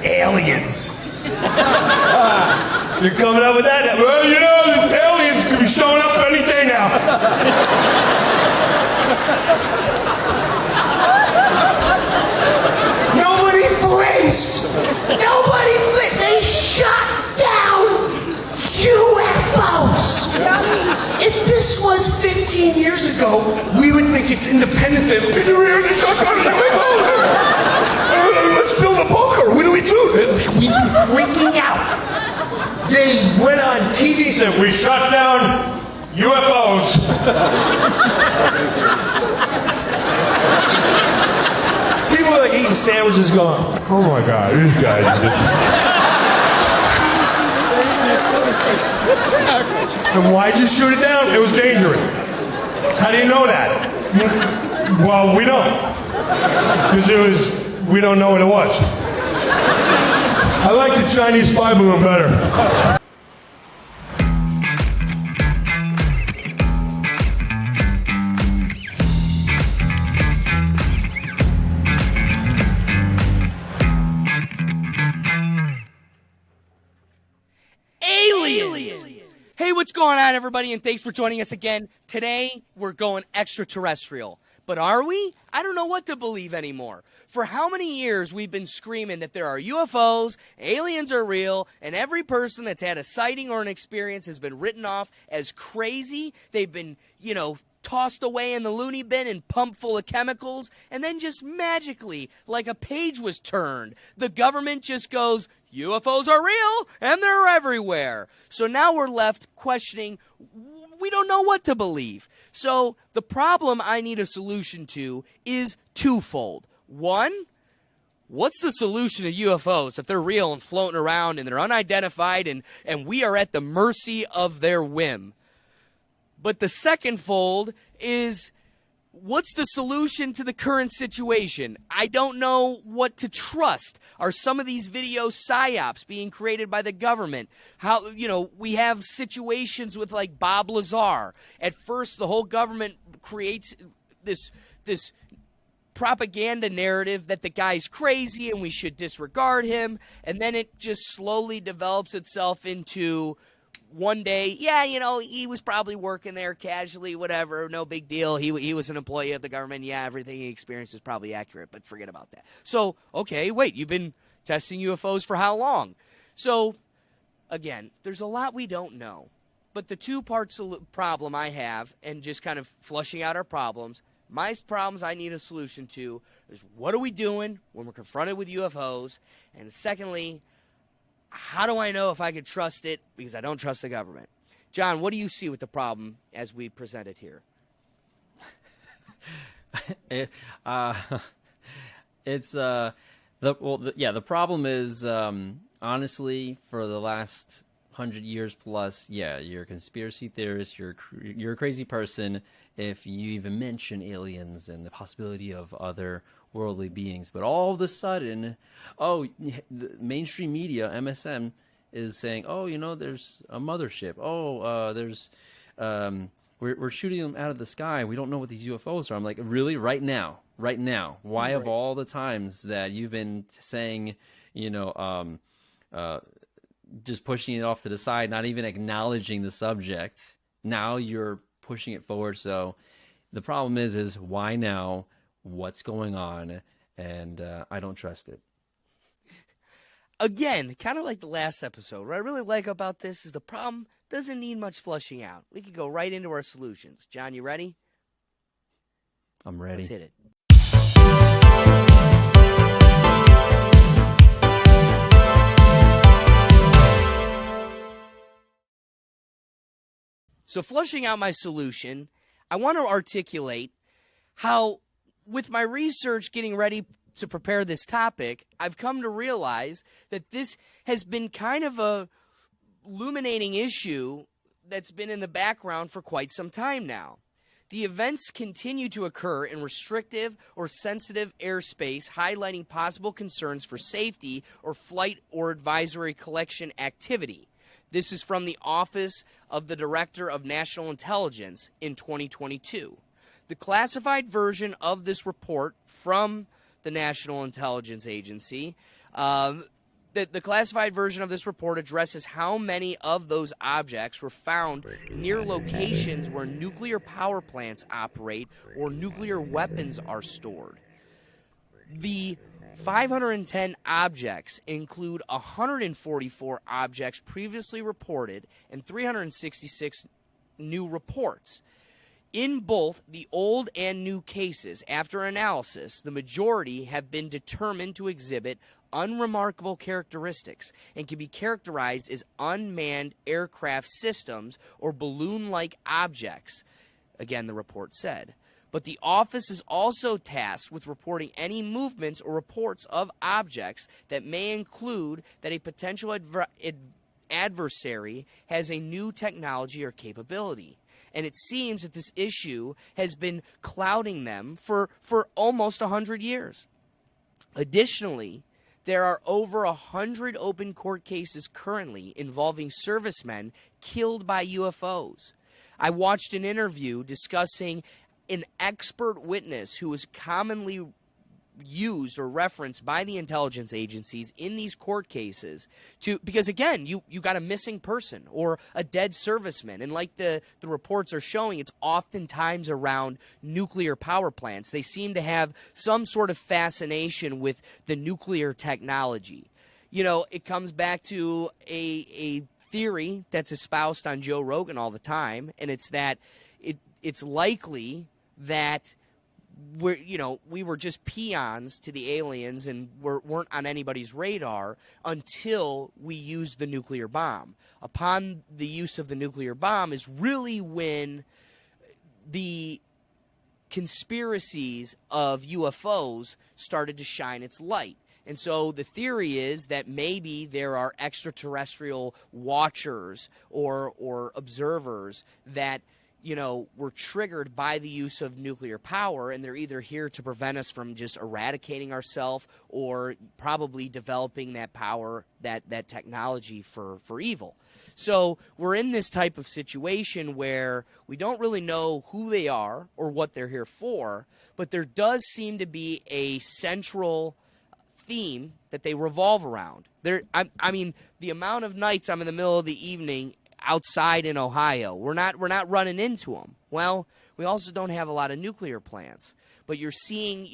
aliens. You're coming up with that? Well, you know, the aliens could be showing up any day now. Nobody flinched. Nobody flinched. They shot down UFOs. If this was 15 years ago, we would think it's independence Day. Look at the rear, they shot down a UFO. Let's build a bunker. What do? We'd be freaking out. They went on TV and said, we shot down UFOs. People were like eating sandwiches going, oh my God, these guys are just... And why'd you shoot it down? It was dangerous. How do you know that? Well, we don't. Because we don't know what it was. I like the Chinese spy balloon better. Hey, what's going on, everybody, and thanks for joining us again. Today, we're going extraterrestrial. But are we? I don't know what to believe anymore. For how many years we've been screaming that there are UFOs, aliens are real, and every person that's had a sighting or an experience has been written off as crazy. They've been, tossed away in the loony bin and pumped full of chemicals, and then just magically, like a page was turned, the government just goes, UFOs are real, and they're everywhere. So now we're left questioning, we don't know what to believe. So the problem I need a solution to is twofold. One, what's the solution to UFOs if they're real and floating around and they're unidentified and we are at the mercy of their whim? But the second fold is, what's the solution to the current situation? I don't know what to trust. Are some of these video psyops being created by the government? How, we have situations with like Bob Lazar. At first, the whole government creates this propaganda narrative that the guy's crazy and we should disregard him. And then it just slowly develops itself into... one day, he was probably working there casually, whatever, no big deal. He was an employee of the government. Yeah, everything he experienced is probably accurate, but forget about that. So, okay, wait, you've been testing UFOs for how long? So, again, there's a lot we don't know. But the two-part problem I have, and just kind of flushing out our problems, my problems I need a solution to is what are we doing when we're confronted with UFOs? And secondly, how do I know if I could trust it? Because I don't trust the government. John, what do you see with the problem as we present it here? The problem is, honestly, for the last 100 years plus, you're a conspiracy theorist, you're a crazy person if you even mention aliens and the possibility of other worldly beings. But all of a sudden, the mainstream media, MSM, is saying, there's a mothership. We're shooting them out of the sky. We don't know what these UFOs are. I'm like, really? Right now? Why of all the times that you've been saying, just pushing it off to the side, not even acknowledging the subject, now you're pushing it forward. So the problem is why now? What's going on? And I don't trust it. Again, kind of like the last episode, what I really like about this is the problem doesn't need much flushing out. We can go right into our solutions. John, you ready? I'm ready. Let's hit it. So flushing out my solution, I want to articulate how, with my research getting ready to prepare this topic, I've come to realize that this has been kind of a illuminating issue that's been in the background for quite some time now. The events continue to occur in restrictive or sensitive airspace, highlighting possible concerns for safety or flight or advisory collection activity. This is from the Office of the Director of National Intelligence in 2022. The classified version of this report from the National Intelligence Agency the classified version of this report addresses how many of those objects were found near locations where nuclear power plants operate or nuclear weapons are stored. The 510 objects include 144 objects previously reported and 366 new reports. In both the old and new cases, after analysis, the majority have been determined to exhibit unremarkable characteristics and can be characterized as unmanned aircraft systems or balloon-like objects, again, the report said. But the office is also tasked with reporting any movements or reports of objects that may include that a potential adversary has a new technology or capability. And it seems that this issue has been clouding them for almost 100 years. Additionally, there are over 100 open court cases currently involving servicemen killed by UFOs. I watched an interview discussing an expert witness who is commonly used or referenced by the intelligence agencies in these court cases because again, you got a missing person or a dead serviceman, and like the reports are showing, it's oftentimes around nuclear power plants. They seem to have some sort of fascination with the nuclear technology. You know, it comes back to a theory that's espoused on Joe Rogan all the time, and it's that it's likely that we were just peons to the aliens and weren't on anybody's radar until we used the nuclear bomb. Upon the use of the nuclear bomb is really when the conspiracies of UFOs started to shine its light. And so the theory is that maybe there are extraterrestrial watchers or observers that were triggered by the use of nuclear power, and they're either here to prevent us from just eradicating ourselves or probably developing that power, that technology for evil. So we're in this type of situation where we don't really know who they are or what they're here for, but there does seem to be a central theme that they revolve around. I mean, the amount of nights I'm in the middle of the evening outside in Ohio, we're not running into them. Well, we also don't have a lot of nuclear plants, but you're seeing,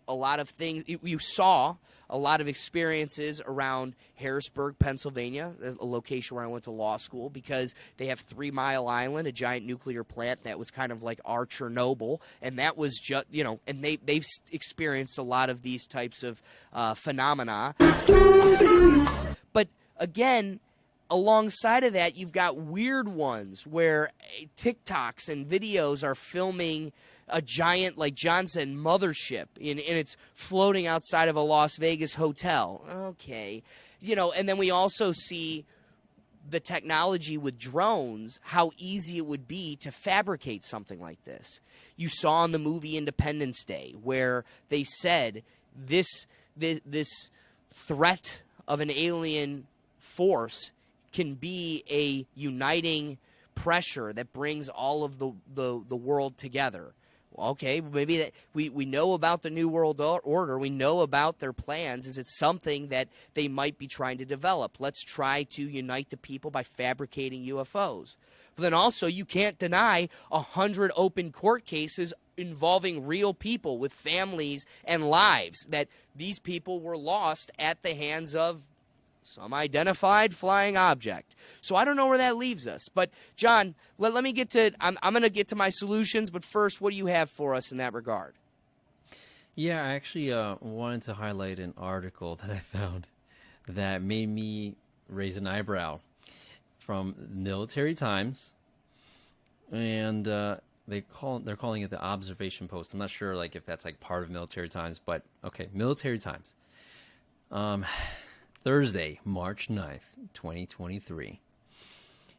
a lot of things. You saw a lot of experiences around Harrisburg, Pennsylvania, a location where I went to law school, because they have 3 Mile Island, a giant nuclear plant that was kind of like our Chernobyl, and that was just, and they've experienced a lot of these types of phenomena. But again, alongside of that, you've got weird ones where TikToks and videos are filming a giant, like John said, mothership, and it's floating outside of a Las Vegas hotel. Okay. And then we also see the technology with drones, how easy it would be to fabricate something like this. You saw in the movie Independence Day where they said this threat of an alien force can be a uniting pressure that brings all of the world together. Okay, maybe that we know about the New World Order. We know about their plans. Is it something that they might be trying to develop? Let's try to unite the people by fabricating UFOs. But then also, you can't deny 100 open court cases involving real people with families and lives, that these people were lost at the hands of some identified flying object. So I don't know where that leaves us. But, John, let me get to, I'm going to get to my solutions, but first, what do you have for us in that regard? Yeah, I actually wanted to highlight an article that I found that made me raise an eyebrow from Military Times, and they're calling it the Observation Post. I'm not sure if that's part of Military Times, but okay, Military Times. Thursday, March 9th, 2023.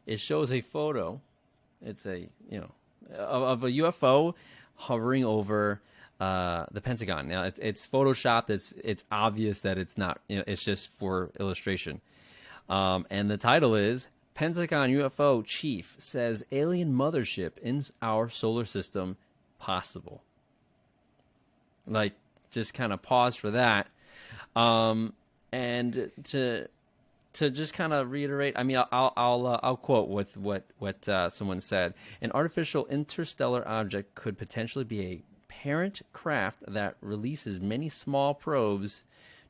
It shows a photo. It's of a UFO hovering over the Pentagon. Now it's photoshopped. It's obvious that it's not. It's just for illustration. And the title is Pentagon UFO Chief Says Alien Mothership in Our Solar System Possible. Just kind of pause for that. And to to just kind of reiterate, I mean, I'll quote with what someone said. An artificial interstellar object could potentially be a parent craft that releases many small probes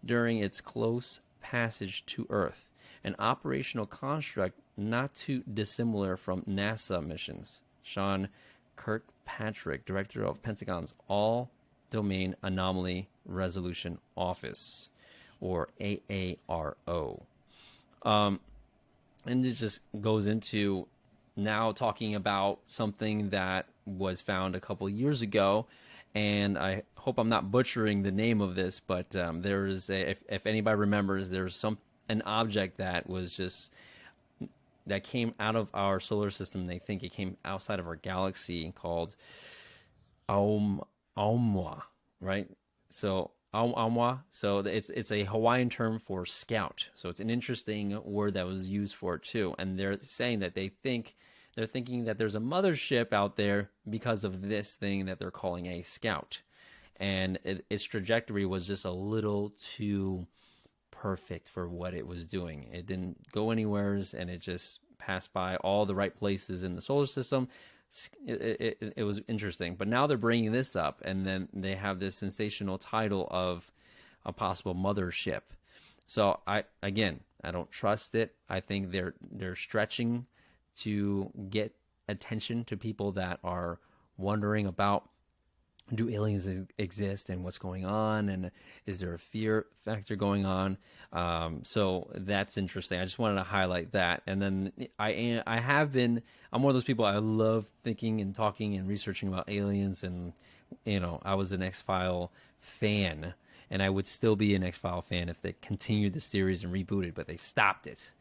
during its close passage to Earth, an operational construct not too dissimilar from NASA missions. Sean Kirkpatrick, director of Pentagon's All-Domain Anomaly Resolution Office, or AARO. And it just goes into now talking about something that was found a couple years ago, and I hope I'm not butchering the name of this, but there is if anybody remembers, there's an object that was just that came out of our solar system. They think it came outside of our galaxy, called Aumwa, right? So Aumwa. So it's a Hawaiian term for scout. So it's an interesting word that was used for it too. And they're saying that they're thinking that there's a mothership out there because of this thing that they're calling a scout. And its trajectory was just a little too perfect for what it was doing. It didn't go anywhere, and it just passed by all the right places in the solar system. It was interesting. But now they're bringing this up, and then they have this sensational title of a possible mothership. So I don't trust it. I think they're stretching to get attention to people that are wondering about, do aliens exist and what's going on, and is there a fear factor going on? So that's interesting. I just wanted to highlight that. And then I'm one of those people, I love thinking and talking and researching about aliens, and I was an X-File fan, and I would still be an X-File fan if they continued the series and rebooted, but they stopped it.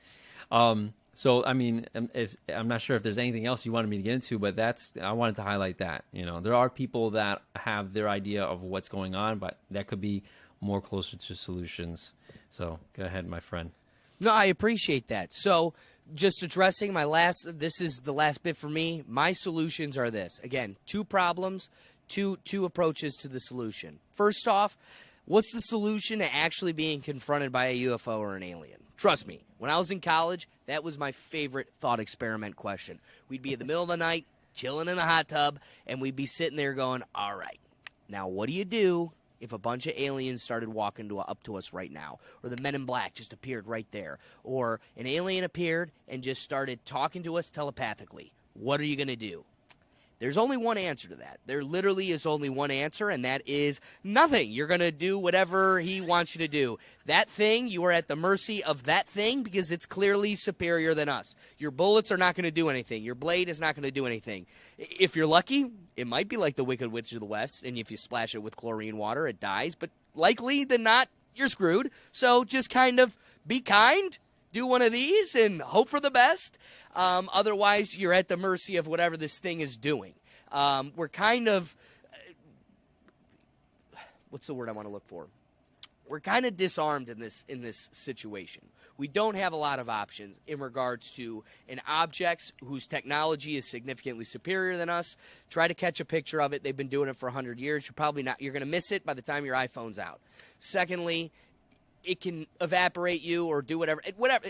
So, I mean, I'm not sure if there's anything else you wanted me to get into, but I wanted to highlight that. There are people that have their idea of what's going on, but that could be more closer to solutions. So, go ahead, my friend. No, I appreciate that. So, just addressing this is the last bit for me. My solutions are this. Again, two problems, two approaches to the solution. First off, what's the solution to actually being confronted by a UFO or an alien? Trust me, when I was in college, that was my favorite thought experiment question. We'd be in the middle of the night, chilling in the hot tub, and we'd be sitting there going, all right, now what do you do if a bunch of aliens started walking up to us right now? Or the Men in Black just appeared right there. Or an alien appeared and just started talking to us telepathically. What are you going to do? There's only one answer to that. There literally is only one answer, and that is nothing. You're going to do whatever he wants you to do. That thing, you are at the mercy of that thing because it's clearly superior than us. Your bullets are not going to do anything. Your blade is not going to do anything. If you're lucky, it might be like the Wicked Witch of the West, and if you splash it with chlorine water, it dies. But likely than not, you're screwed. So just kind of be kind. Do one of these and hope for the best. Otherwise, you're at the mercy of whatever this thing is doing. We're kind of, what's the word I want to look for? We're kind of disarmed in this situation. We don't have a lot of options in regards to an object whose technology is significantly superior than us. Try to catch a picture of it. They've been doing it for 100 years. You're going to miss it by the time your iPhone's out. Secondly, it can evaporate you or do whatever.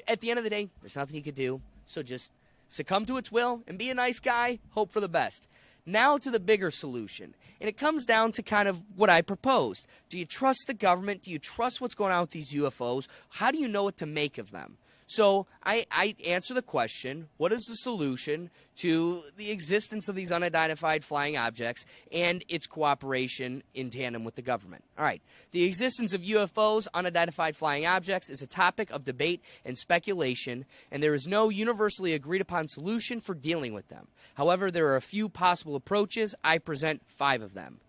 At the end of the day, there's nothing you could do. So just succumb to its will and be a nice guy. Hope for the best. Now to the bigger solution. And it comes down to kind of what I proposed. Do you trust the government? Do you trust what's going on with these UFOs? How do you know what to make of them? So I answer the question, what is the solution to the existence of these unidentified flying objects and its cooperation in tandem with the government? All right. The existence of UFOs, unidentified flying objects, is a topic of debate and speculation, and there is no universally agreed upon solution for dealing with them. However, there are a few possible approaches. I present 5 of them.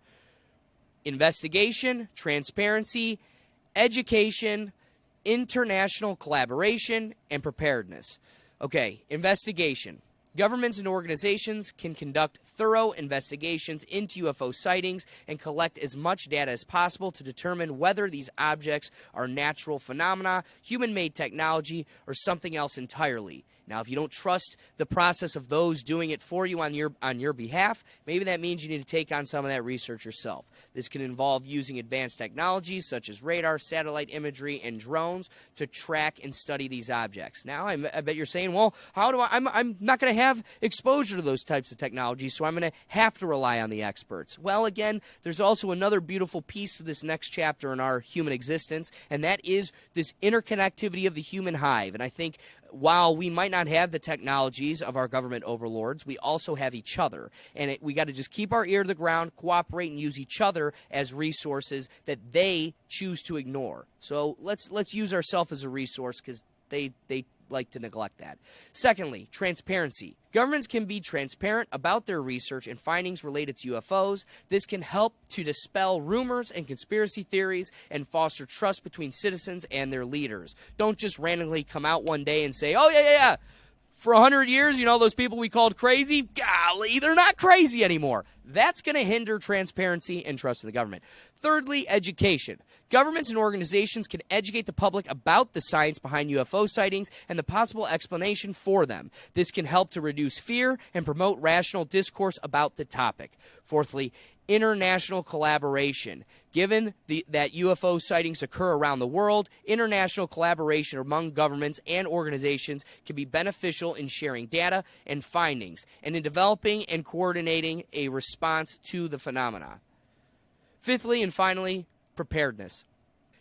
Investigation, transparency, education, international collaboration, and preparedness. Okay, investigation. Governments and organizations can conduct thorough investigations into UFO sightings and collect as much data as possible to determine whether these objects are natural phenomena, human-made technology, or something else entirely. Now, if you don't trust the process of those doing it for you on your behalf, maybe that means you need to take on some of that research yourself. This can involve using advanced technologies such as radar, satellite imagery, and drones to track and study these objects. Now, I bet you're saying, well, how do I'm not going to have exposure to those types of technologies, so I'm going to have to rely on the experts. Well, again, there's also another beautiful piece to this next chapter in our human existence, and that is this interconnectivity of the human hive. And I think while we might not have the technologies of our government overlords, we also have each other. And we got to just keep our ear to the ground, cooperate, and use each other as resources that they choose to ignore. So let's use ourselves as a resource, because they like to neglect that. Secondly, transparency. Governments can be transparent about their research and findings related to UFOs. This can help to dispel rumors and conspiracy theories and foster trust between citizens and their leaders. Don't just randomly come out one day and say, oh, yeah. For 100 years, those people we called crazy, golly, they're not crazy anymore. That's going to hinder transparency and trust in the government. Thirdly, education. Governments and organizations can educate the public about the science behind UFO sightings and the possible explanation for them. This can help to reduce fear and promote rational discourse about the topic. Fourthly, international collaboration. Given that UFO sightings occur around the world, international collaboration among governments and organizations can be beneficial in sharing data and findings, and in developing and coordinating a response to the phenomena. Fifthly and finally, preparedness.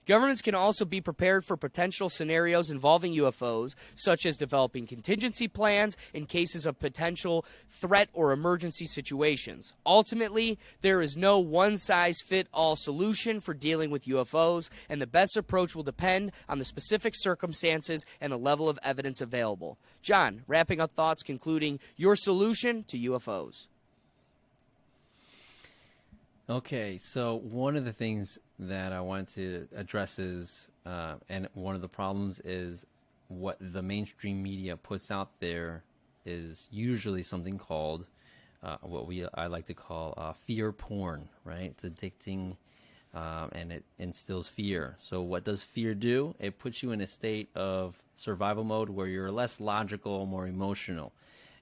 Governments can also be prepared for potential scenarios involving UFOs, such as developing contingency plans in cases of potential threat or emergency situations. Ultimately, there is no one-size-fits-all solution for dealing with UFOs, and the best approach will depend on the specific circumstances and the level of evidence available. John, wrapping up thoughts, concluding your solution to UFOs. Okay, so one of the things that I wanted to address is, and one of the problems is what the mainstream media puts out there is usually something called, I like to call fear porn, right? It's addicting, and it instills fear. So what does fear do? It puts you in a state of survival mode where you're less logical, more emotional.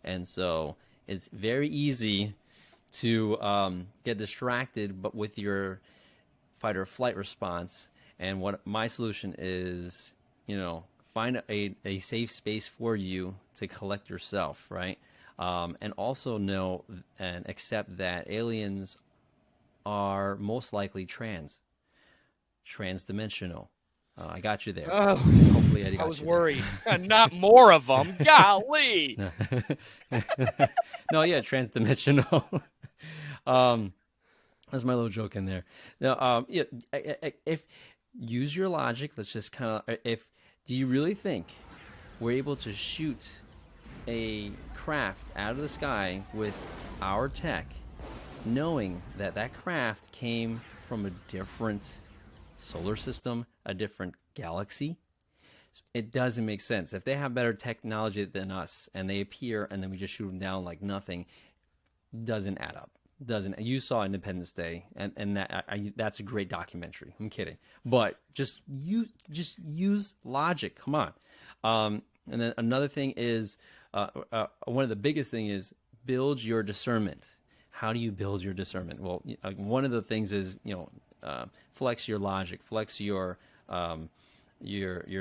And so it's very easy to get distracted, but with your fight or flight response. And what my solution is, find a safe space for you to collect yourself, right? And also know and accept that aliens are most likely transdimensional. I got you there. Oh, Hopefully I got was you worried. Not more of them. Golly. No, yeah, transdimensional. That's my little joke in there. Now, if use your logic, let's just kind of, do you really think we're able to shoot a craft out of the sky with our tech, knowing that that craft came from a different solar system, a different galaxy? It doesn't make sense. If they have better technology than us and they appear and then we just shoot them down like nothing, doesn't add up. You saw Independence Day, and that's a great documentary. I'm kidding, but just use logic. Come on. And then another thing is, one of the biggest thing is build your discernment. How do you build your discernment? Well, one of the things is flex your logic, flex your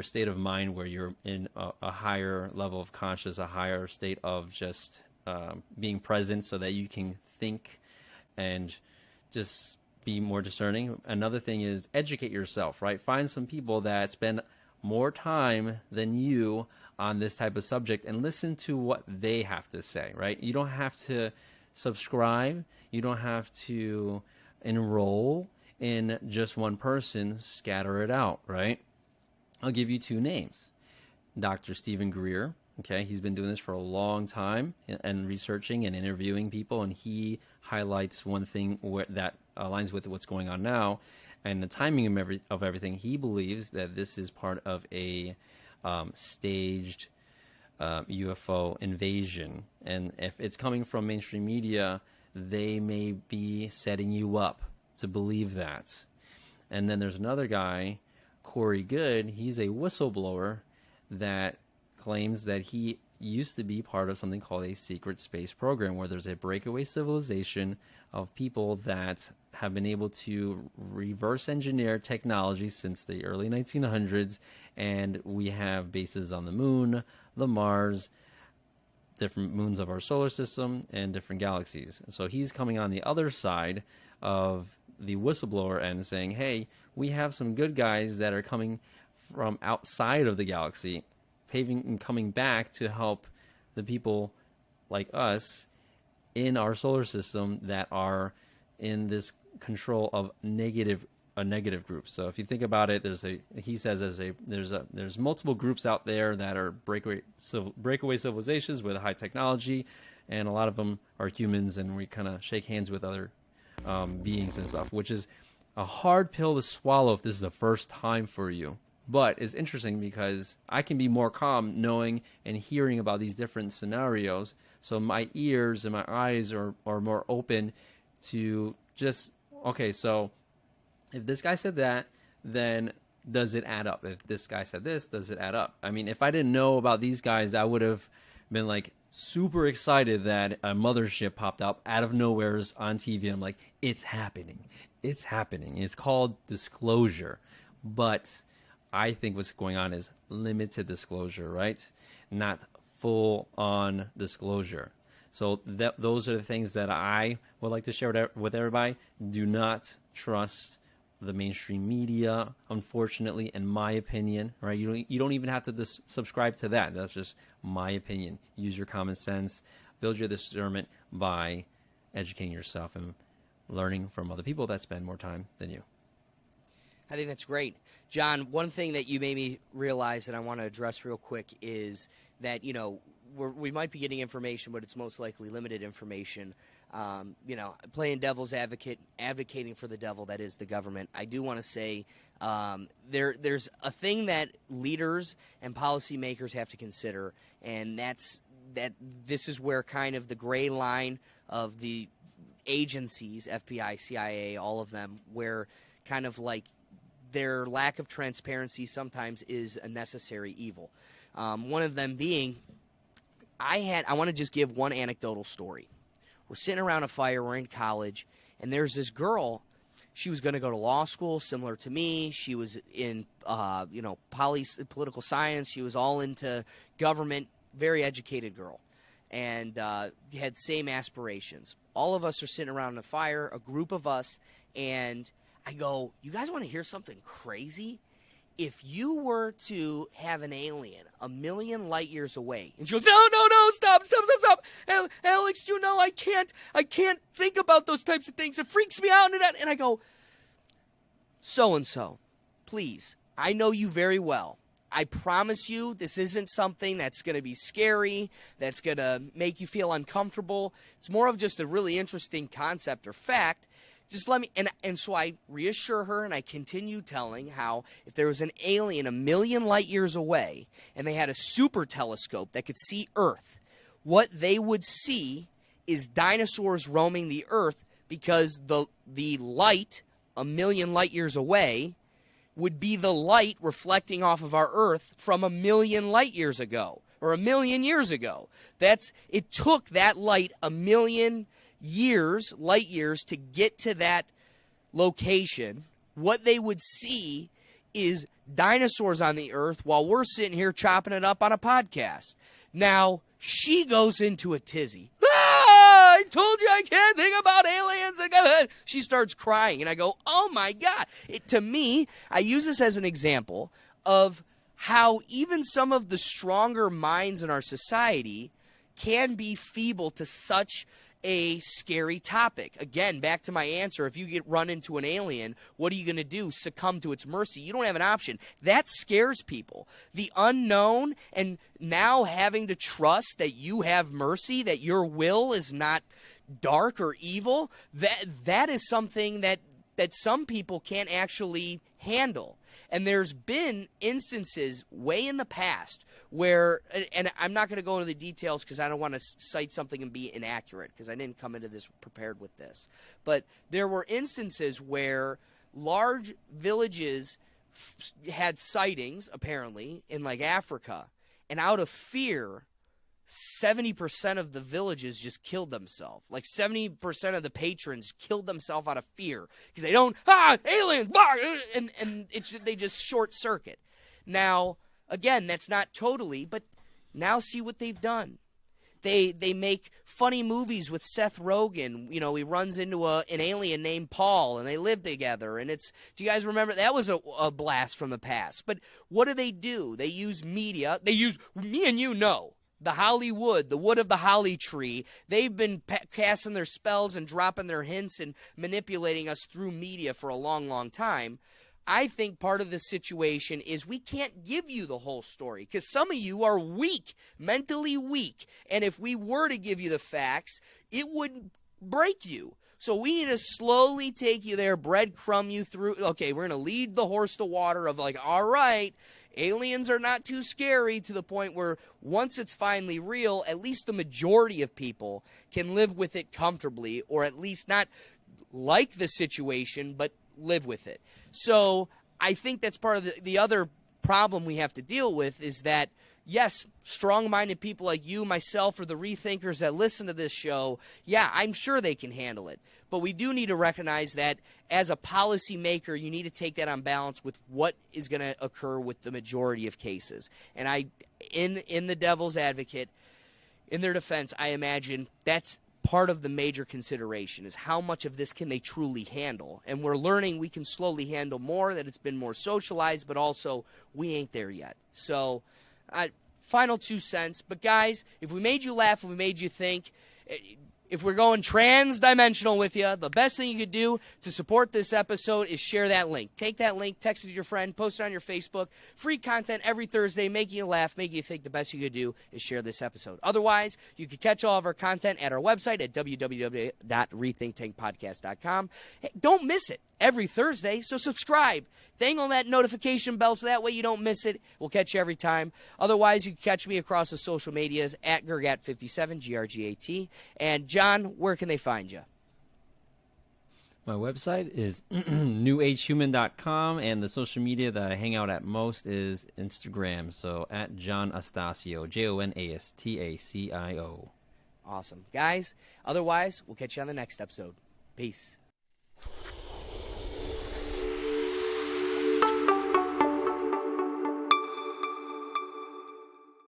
state of mind where you're in a higher level of conscious, a higher state of just being present, so that you can think and just be more discerning. Another thing is educate yourself, right? Find some people that spend more time than you on this type of subject and listen to what they have to say, right? You don't have to subscribe. You don't have to enroll in just one person. Scatter it out, right? I'll give you two names. Dr. Stephen Greer. Okay, he's been doing this for a long time and researching and interviewing people, and he highlights one thing that aligns with what's going on now and the timing of everything. He believes that this is part of a staged UFO invasion, and if it's coming from mainstream media, they may be setting you up to believe that. And then there's another guy, Corey Good. He's a whistleblower that claims that he used to be part of something called a secret space program, where there's a breakaway civilization of people that have been able to reverse engineer technology since the early 1900s, and we have bases on the moon, the Mars, different moons of our solar system, and different galaxies. So he's coming on the other side of the whistleblower and saying, hey, we have some good guys that are coming from outside of the galaxy, paving and coming back to help the people like us in our solar system that are in this control of a negative group. So if you think about it, there's multiple groups out there that are breakaway civilizations with high technology, and a lot of them are humans, and we kind of shake hands with other beings and stuff, which is a hard pill to swallow if this is the first time for you. But it's interesting because I can be more calm knowing and hearing about these different scenarios. So my ears and my eyes are more open to just, okay, so if this guy said that, then does it add up? If this guy said this, does it add up? I mean, if I didn't know about these guys, I would have been like super excited that a mothership popped up out of nowhere on TV. I'm like, it's happening. It's happening. It's called disclosure. But I think what's going on is limited disclosure, right? Not full-on disclosure. So those are the things that I would like to share with everybody. Do not trust the mainstream media, unfortunately, in my opinion, right? You don't even have to subscribe to that. That's just my opinion. Use your common sense. Build your discernment by educating yourself and learning from other people that spend more time than you. I think that's great. John, one thing that you made me realize that I want to address real quick is that, we might be getting information, but it's most likely limited information. Playing devil's advocate, advocating for the devil, that is the government. I do want to say there's a thing that leaders and policymakers have to consider, and that's that this is where kind of the gray line of the agencies, FBI, CIA, all of them, where kind of like their lack of transparency sometimes is a necessary evil. One of them being, I want to just give one anecdotal story. We're sitting around a fire, we're in college, and there's this girl. She was going to go to law school, similar to me. She was in, political science. She was all into government, very educated girl, and had same aspirations. All of us are sitting around a fire, a group of us, and I go, you guys want to hear something crazy? If you were to have an alien 1 million light years away, and she goes, no, stop. Alex, I can't think about those types of things. It freaks me out. And I go, so-and-so, please, I know you very well. I promise you this isn't something that's going to be scary, that's going to make you feel uncomfortable. It's more of just a really interesting concept or fact. Just let me, and so I reassure her, and I continue telling how if there was an alien 1 million light years away and they had a super telescope that could see Earth, what they would see is dinosaurs roaming the Earth, because the light 1 million light years away would be the light reflecting off of our Earth from 1 million light years ago, or 1 million years ago. It took that light 1 million light years to get to that location. What they would see is dinosaurs on the Earth while we're sitting here chopping it up on a podcast. Now, she goes into a tizzy. I told you I can't think about aliens. She starts crying, and I go, oh my God. To me, I use this as an example of how even some of the stronger minds in our society can be feeble to such a scary topic. Again, back to my answer, if you get run into an alien, what are you going to do? Succumb to its mercy? You don't have an option. That scares people. The unknown, and now having to trust that you have mercy, that your will is not dark or evil, that is something that some people can't actually handle. And there's been instances way in the past where, and I'm not going to go into the details because I don't want to cite something and be inaccurate, because I didn't come into this prepared with this. But there were instances where large villages had sightings, apparently, in like Africa. And out of fear, 70% of the villages just killed themselves. Like 70% of the patrons killed themselves out of fear because they don't, aliens, and they just short circuit. Now, again, that's not totally, but now see what they've done. They make funny movies with Seth Rogen. You know, he runs into an alien named Paul, and they live together. And do you guys remember? That was a blast from the past. But what do? They use media. They use, me and you know, the Hollywood, the wood of the holly tree. They've been casting their spells and dropping their hints and manipulating us through media for a long, long time. I think part of the situation is we can't give you the whole story because some of you are weak, mentally weak. And if we were to give you the facts, it would break you. So we need to slowly take you there, breadcrumb you through. Okay, we're going to lead the horse to water of like, all right, aliens are not too scary, to the point where once it's finally real, at least the majority of people can live with it comfortably, or at least not like the situation, but live with it. So I think that's part of the other problem we have to deal with is that, yes, strong-minded people like you, myself, or the rethinkers that listen to this show, yeah, I'm sure they can handle it. But we do need to recognize that as a policymaker, you need to take that on balance with what is going to occur with the majority of cases. And in the devil's advocate, in their defense, I imagine that's part of the major consideration is how much of this can they truly handle. And we're learning we can slowly handle more, that it's been more socialized, but also we ain't there yet. So final 2 cents. But guys, if we made you laugh, if we made you think, if we're going trans-dimensional with you, the best thing you could do to support this episode is share that link. Take that link, text it to your friend, post it on your Facebook. Free content every Thursday, making you laugh, making you think. The best you could do is share this episode. Otherwise, you can catch all of our content at our website at www.rethinktankpodcast.com. Hey, don't miss it every Thursday, so subscribe. Dangle that notification bell so that way you don't miss it. We'll catch you every time. Otherwise, you can catch me across the social medias at Grgat57, Grgat. And John, where can they find you? My website is newagehuman.com, and the social media that I hang out at most is Instagram. So at Jon Astacio, Jonastacio. Awesome. Guys, otherwise, we'll catch you on the next episode. Peace.